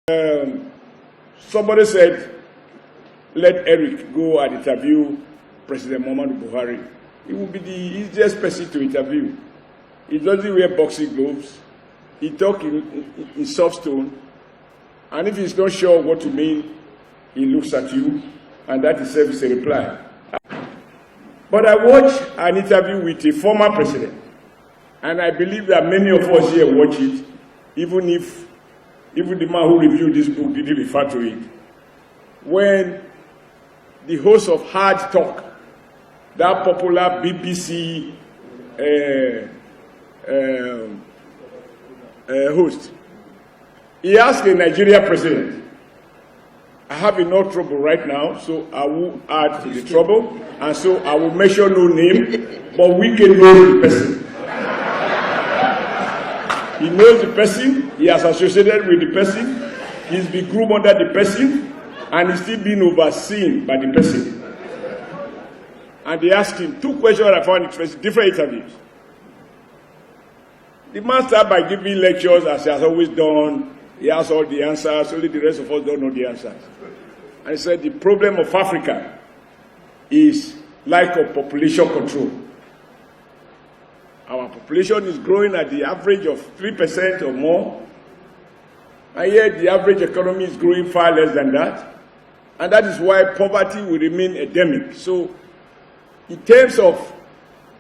Somebody said, let Eric go and interview President Buhari. He will be the easiest person to interview. He doesn't wear boxing gloves. He talks in soft tone. And if he's not sure what to mean, he looks at you, and that itself is a reply. But I watched an interview with a former president, and I believe that many of us here watch it, even the man who reviewed this book didn't refer to it. When the host of Hard Talk, that popular BBC host, he asked a Nigeria president, I have enough trouble right now, so I will add to the trouble, and so I will mention no name, but we can know the person. He knows the person, he has associated with the person, he's been groomed under the person, and he's still being overseen by the person. And they asked him 2 questions I found interesting, different interviews. The man started by giving lectures as he has always done. He has all the answers, only the rest of us don't know the answers. And he said the problem of Africa is lack of population control. Our population is growing at the average of 3% or more, and yet the average economy is growing far less than that. And that is why poverty will remain endemic. So in terms of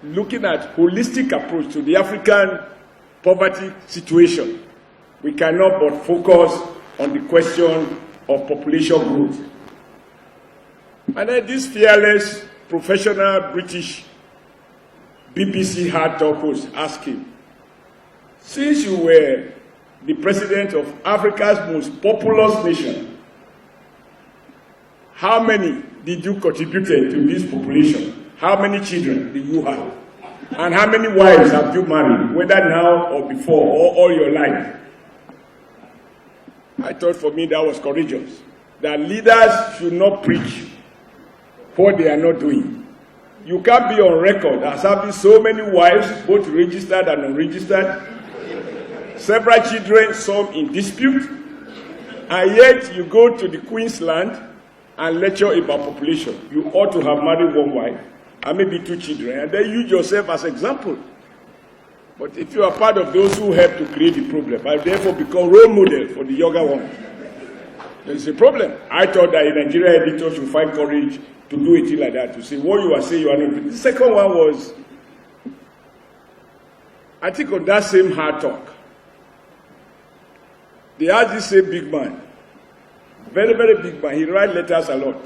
looking at holistic approach to the African poverty situation, we cannot but focus on the question of population growth. And then this fearless, professional British BBC Hard Talk host asked him, since you were the president of Africa's most populous nation, how many did you contribute to this population? How many children did you have? And how many wives have you married, whether now or before, or all your life? I thought for me that was courageous. That leaders should not preach what they are not doing. You can't be on record as having so many wives, both registered and unregistered, several children, some in dispute, and yet you go to the Queensland and lecture about population. You ought to have married 1 wife and maybe 2 children, and then use yourself as example. But if you are part of those who help to create the problem, and therefore become role model for the younger ones, there's a problem. I thought that a Nigerian editor should find courage to do a thing like that, to say what you are saying you are not doing. The second one was, I think on that same Hard Talk, they had this same big man, very, very big man. He writes letters a lot.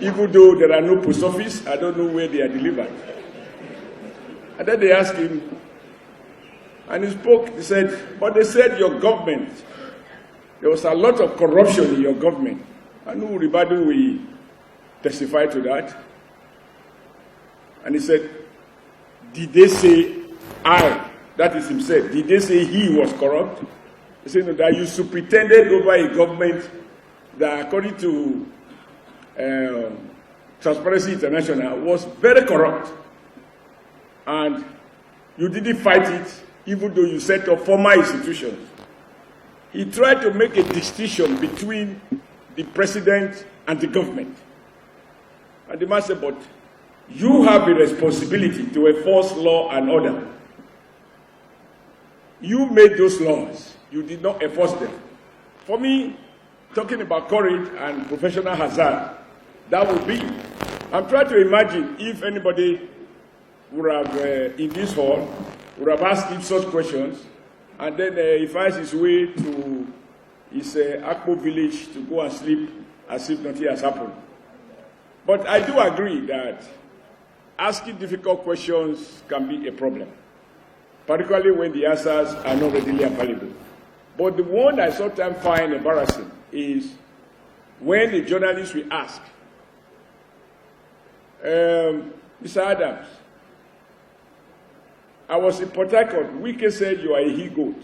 Even though there are no post office, I don't know where they are delivered. And then they asked him, and he spoke, he said, but they said your government, there was a lot of corruption in your government. And everybody will testify to that. And he said, did they say that is himself, did they say he was corrupt? He said, no, that you superintended over a government that, according to Transparency International, was very corrupt. And you didn't fight it, even though you set up former institutions. He tried to make a distinction between the president and the government. And the man said, but you have a responsibility to enforce law and order. You made those laws. You did not enforce them. For me, talking about courage and professional hazard, that would be, I'm trying to imagine if anybody would have, in this hall, would have asked him such questions, and then he finds his way to his Akpo village to go and sleep as if nothing has happened. But I do agree that asking difficult questions can be a problem, particularly when the answers are not readily available. But the one I sometimes find embarrassing is when the journalist will ask, Mr. Adams, I was in Port Harcourt. Wike said you are a he-goat.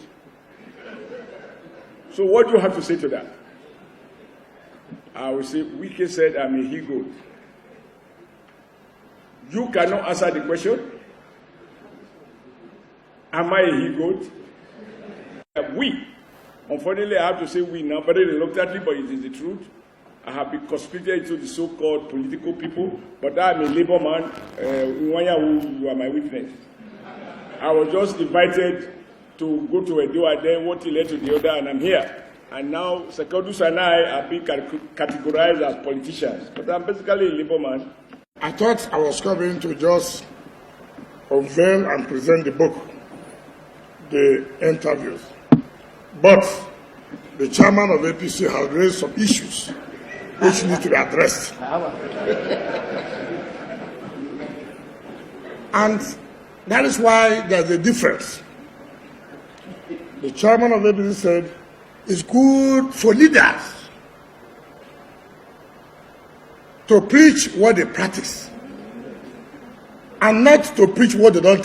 So what do you have to say to that? I will say, Wike said I'm a he-goat. You cannot answer the question. Am I a he-goat? We Unfortunately, I have to say we now, very reluctantly, but it is the truth. I have been conscripted into the so-called political people, but I'm a labor man. You are my witness. I was just invited to go to a do and then what led to the other, and I'm here. And now Secondus and I are being categorized as politicians, but I'm basically a labor man. I thought I was coming to just unveil and present the book, the interviews. But the chairman of APC has raised some issues which need to be addressed. And that is why there's a difference. The chairman of APC said it's good for leaders to preach what they practice and not to preach what they don't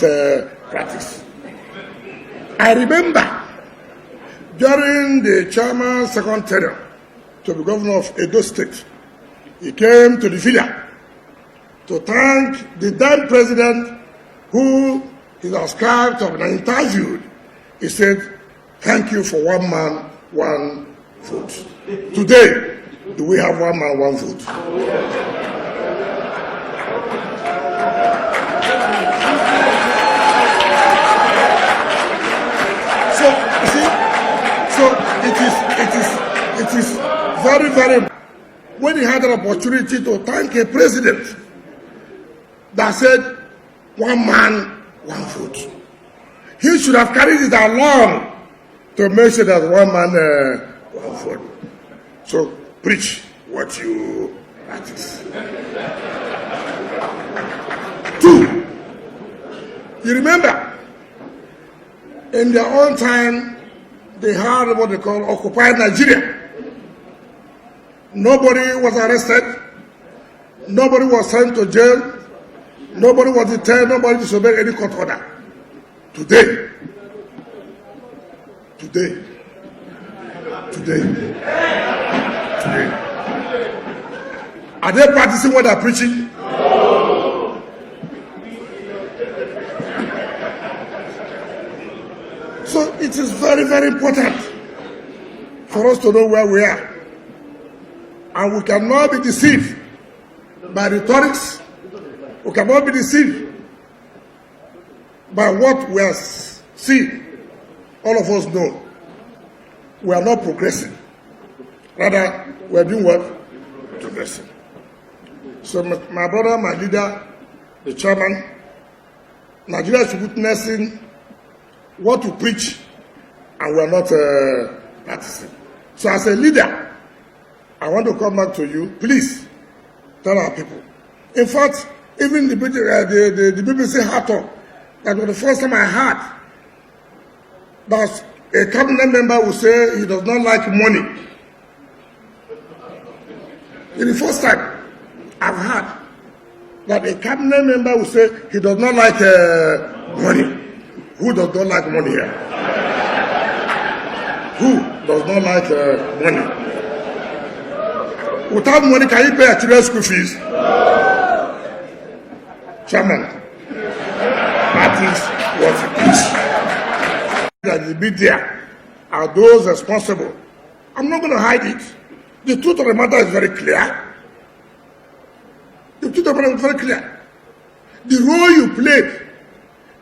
practice. I remember during the chairman's second term to the governor of Edo State, he came to the villa to thank the then president who is ascribed to have been interviewed. He said, "Thank you for one man, one vote." Today, do we have one man, one vote? So, you see, it is very, very, when he had an opportunity to thank a president that said, one man, one vote, he should have carried it along to make sure that one man, one vote. So, preach what you practice. 2, you remember, in their own time, they had what they call occupied Nigeria. Nobody was arrested. Nobody was sent to jail. Nobody was detained. Nobody disobeyed any court order. Today, are they practicing what they're preaching? So it is very, very important for us to know where we are. And we cannot be deceived by rhetorics. We cannot be deceived by what we are seeing. All of us know we are not progressing. Rather, we are doing what? Progressing. So my brother, my leader, the chairman, Nigeria is witnessing what to preach, and we are not practicing. So as a leader, I want to come back to you. Please tell our people. In fact, even the BBC had talk. That was the first time I heard that a cabinet member will say he does not like money. It's the first time I've heard that a cabinet member will say he does not like money. Who does not like money here? Who does not like money? Without money, can you pay your children's school fees? Chairman, that is what it is. That the media are those responsible. I'm not going to hide it. The truth of the matter is very clear. The truth of the matter is very clear. The role you played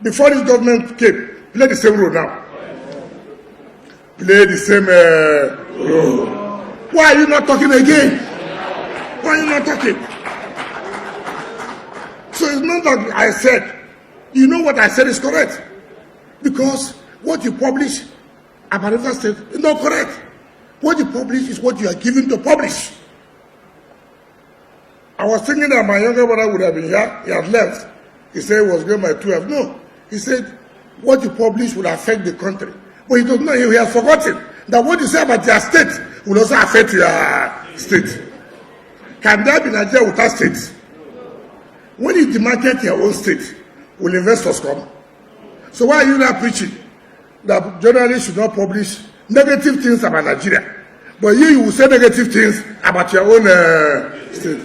before this government came, play the same role now. Play the same role. Why are you not talking again? Why are you not talking? So it's not that I said, you know what I said is correct. Because what you publish about River State is not correct. What you publish is what you are given to publish. I was thinking that my younger brother would have been here. He had left. He said he was going by 12. No. He said, what you publish will affect the country. But he does not, he has forgotten that what you say about your state will also affect your state. Can there be Nigeria without states? When you demarcate your own state, will investors come? So why are you not preaching that journalists should not publish negative things about Nigeria? But you will say negative things about your own state.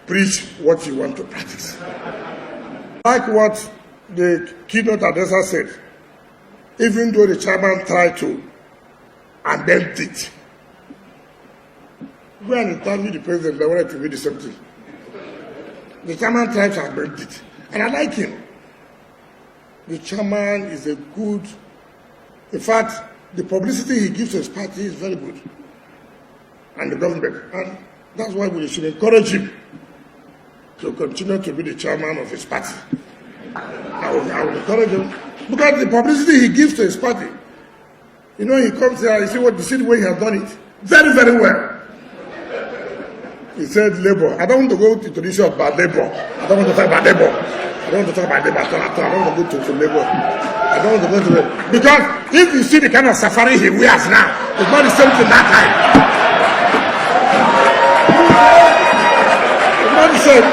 Preach what you want to practice. Like what the keynote addresser said, even though the chairman tried to and bent it. Go and interview the president, they wanted to be the same thing. The chairman tries to bent it. And I like him. The chairman is a good, in fact, the publicity he gives to his party is very good. And the government. And that's why we should encourage him to continue to be the chairman of his party. I will encourage him. Because the publicity he gives to his party, you know, he comes here and you see the way he has done it. Very, very well. He said labor. I don't want to go to the issue about labor. I don't want to talk about labor. I don't want to talk about labor at all. I don't want to go to labor. I don't want to go to labor. Because if you see the kind of safari he wears now, it's not the same thing that time. It's not the same.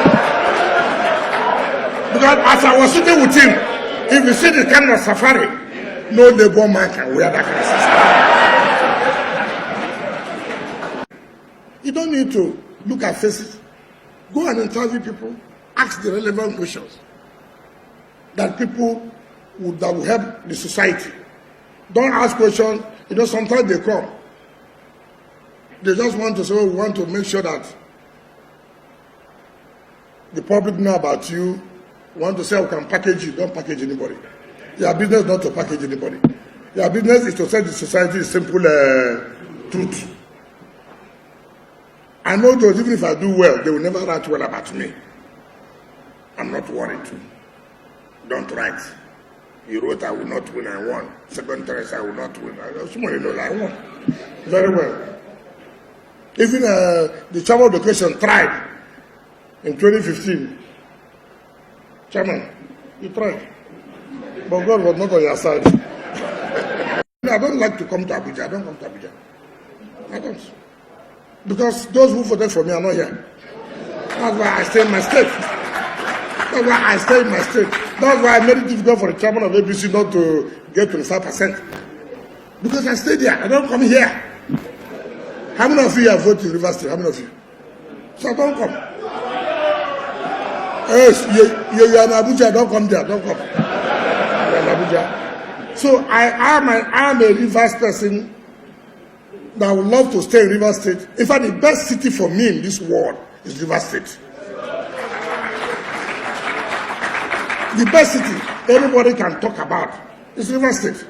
Because as I was sitting with him, if you see the kind of safari, no labor man can wear that kind of safari. You don't need to look at faces. Go and interview people. Ask the relevant questions that people that will help the society. Don't ask questions. You know, sometimes they come. They just want to say, oh, we want to make sure that the public know about you. We want to say, we can package you. Don't package anybody. Your business is not to package anybody. Your business is to tell the society simple truth. I know those, even if I do well, they will never write well about me. I'm not worried too. Don't write. You wrote, I will not win, I won. Second choice, I will not win. Somebody knows I won. Very well. Even the Chairman of Education tried in 2015. Chairman, you tried. But God was not on your side. I don't like to come to Abuja. I don't come to Abuja. I don't. Because those who voted for me are not here. That's why I stay in my state. That's why I stay in my state. That's why I made it difficult for the chairman of APC not to get 25%. Because I stay there. I don't come here. How many of you have voted in River State? How many of you? So don't come. Yes, you're in Abuja. Don't come there. Don't come. You're in Abuja. So I am a Rivers person that would love to stay in River State. In fact, the best city for me in this world is River State. The best city everybody can talk about is River State.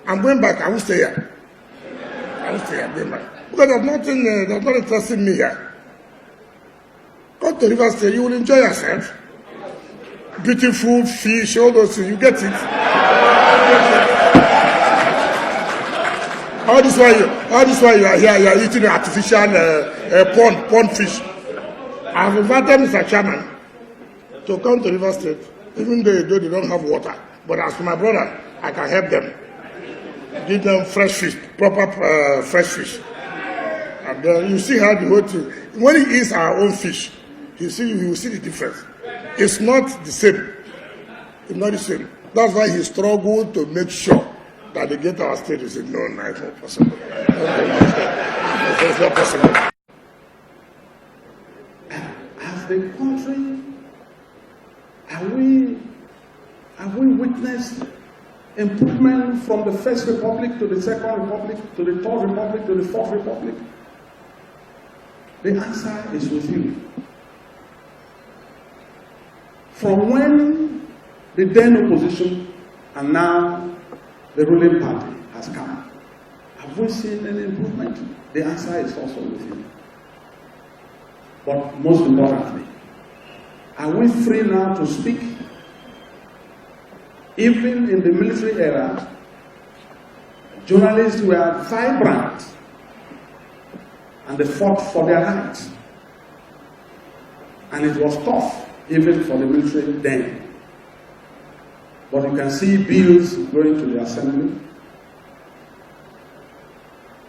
I'm going back. I will stay here. I will stay here. I'm going back. Because there's nothing interesting me here. Go to River State. You will enjoy yourself. Beautiful fish, all those things. You get it. All this while you are here, you are eating artificial pond fish. I've invited Mr. Chairman to come to River State, even though they don't have water. But as for my brother, I can help them. Give them fresh fish, proper fresh fish. And then you see how the whole thing, when he eats our own fish, you will see the difference. It's not the same. It's not the same. That's why he struggled to make sure that they get our state. He said, no, it's not possible. It's not possible. As a country, have we witnessed improvement from the First Republic to the Second Republic to the Third Republic to the Fourth Republic? The answer is with you. From when the then opposition and now the ruling party has come, have we seen any improvement? The answer is also with you. But most importantly, are we free now to speak? Even in the military era, journalists were vibrant and they fought for their rights. And it was tough, even for the military then. But you can see bills going to the assembly,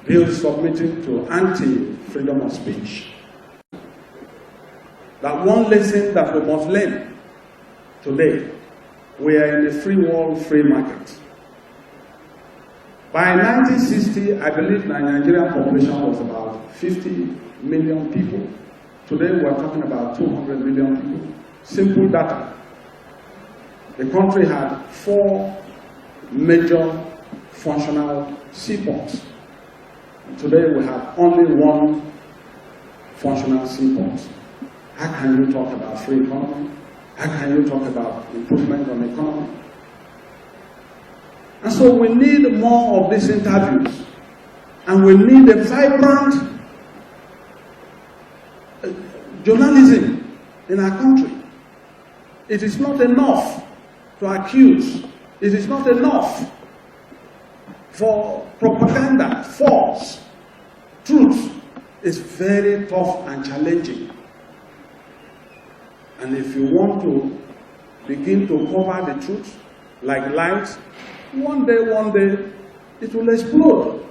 bills submitting to anti-freedom of speech. That one lesson that we must learn today, we are in a free world, free market. By 1960, I believe the Nigerian population was about 50 million people. Today, we are talking about 200 million people. Simple data. The country had 4 major functional seaports. Today we have only one functional seaport. How can you talk about free economy? How can you talk about improvement on the economy? And so we need more of these interviews. And we need a vibrant journalism in our country. It is not enough to accuse. It is not enough for propaganda, false. Truth is very tough and challenging. And if you want to begin to cover the truth like light, one day, it will explode.